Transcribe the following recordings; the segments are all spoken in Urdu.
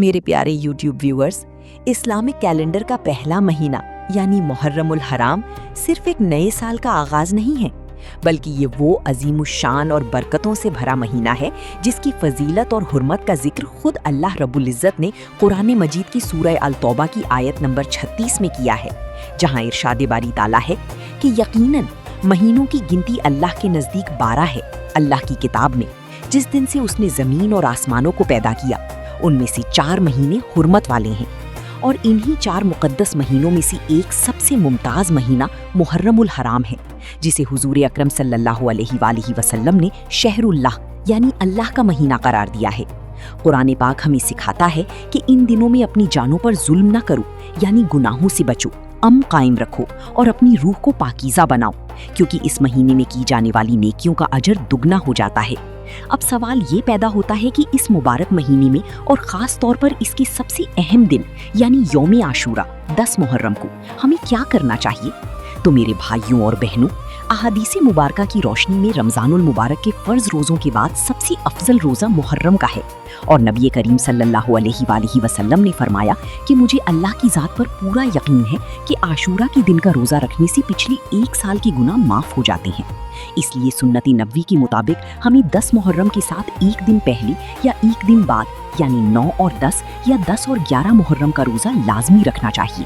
میرے پیارے یوٹیوب ویورز، اسلامک کیلنڈر کا پہلا مہینہ یعنی محرم الحرام صرف ایک نئے سال کا آغاز نہیں ہے، بلکہ یہ وہ عظیم الشان اور برکتوں سے بھرا مہینہ ہے جس کی فضیلت اور حرمت کا ذکر خود اللہ رب العزت نے قرآن مجید کی سورہ التوبہ کی آیت نمبر 36 میں کیا ہے، جہاں ارشاد باری تعالیٰ ہے کہ یقیناً مہینوں کی گنتی اللہ کے نزدیک 12 ہے اللہ کی کتاب میں، جس دن سے اس نے زمین اور آسمانوں کو پیدا کیا، ان میں سے 4 مہینے حرمت والے ہیں، اور انہی 4 مقدس مہینوں میں سے ایک سب سے ممتاز مہینہ محرم الحرام ہے، جسے حضور اکرم صلی اللہ علیہ وآلہ وسلم نے شہر اللہ یعنی اللہ کا مہینہ قرار دیا ہے۔ قرآن پاک ہمیں سکھاتا ہے کہ ان دنوں میں اپنی جانوں پر ظلم نہ کرو، یعنی گناہوں سے بچو، امن قائم رکھو اور اپنی روح کو پاکیزہ بناؤ، کیونکہ اس مہینے میں کی جانے والی نیکیوں کا اجر دگنا ہو جاتا ہے۔ اب سوال یہ پیدا ہوتا ہے کہ اس مبارک مہینے میں اور خاص طور پر اس کے سب سے اہم دن یعنی یوم عاشورہ 10 محرم کو ہمیں کیا کرنا چاہیے؟ تو میرے بھائیوں اور بہنوں، احادیث مبارکہ کی روشنی میں رمضان المبارک کے فرض روزوں کے بعد سب سے افضل روزہ محرم کا ہے، اور نبی کریم صلی اللہ علیہ وآلہ وسلم نے فرمایا کہ مجھے اللہ کی ذات پر پورا یقین ہے کہ عاشورہ کے دن کا روزہ رکھنے سے پچھلی 1 سال کے گناہ معاف ہو جاتے ہیں۔ اس لیے سنت نبوی کے مطابق ہمیں 10 محرم کے ساتھ ایک دن پہلے یا ایک دن بعد یعنی 9 اور 10 یا 10 اور 11 محرم کا روزہ لازمی رکھنا چاہیے۔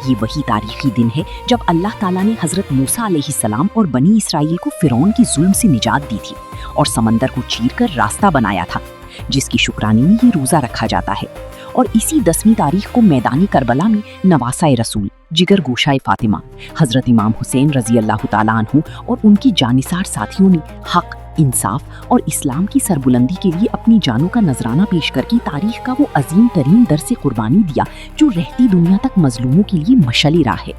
یہ وہی تاریخی دن ہے جب اللہ تعالیٰ نے حضرت موسیٰ علیہ السلام اور بنی اسرائیل کو فرعون کی ظلم سے نجات دی تھی اور سمندر کو چیر کر راستہ بنایا تھا، جس کی شکرانے میں یہ روزہ رکھا جاتا ہے۔ اور اسی 10ویں تاریخ کو میدان کربلا میں نواسہ رسول جگر گوشہ فاطمہ حضرت امام حسین رضی اللہ تعالیٰ عنہ اور ان کی جانثار ساتھیوں نے حق، انصاف اور اسلام کی سربلندی کے لیے اپنی جانوں کا نذرانہ پیش کر کے تاریخ کا وہ عظیم ترین درس قربانی دیا جو رہتی دنیا تک مظلوموں کے لیے مشعل راہ ہے۔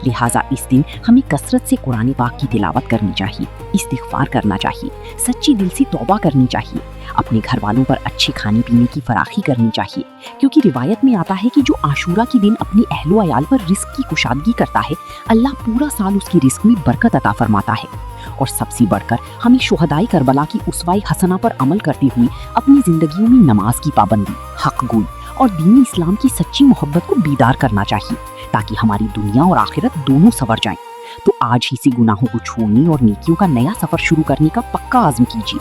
لہٰذا اس دن ہمیں کثرت سے قرآن پاک کی تلاوت کرنی چاہیے، استغفار کرنا چاہیے، سچی دل سے توبہ کرنی چاہیے، اپنے گھر والوں پر اچھے کھانے پینے کی فراخی کرنی چاہیے، کیونکہ روایت میں آتا ہے کہ جو عاشورہ کے دن اپنے اہل و عیال پر رزق کی کشادگی کرتا ہے، اللہ پورا سال اس کی رزق میں برکت عطا فرماتا ہے۔ اور سب سے بڑھ کر ہمیں شہدائے کربلا کی اسوہ حسنہ پر عمل کرتے ہوئے اپنی زندگیوں میں نماز کی پابندی، حق گوئی اور دین اسلام کی سچی محبت کو بیدار کرنا چاہیے، تاکہ ہماری دنیا اور آخرت دونوں سنور جائیں۔ تو آج ہی سے گناہوں کو چھوڑنے اور نیکیوں کا نیا سفر شروع کرنے کا پکا عزم کیجیے۔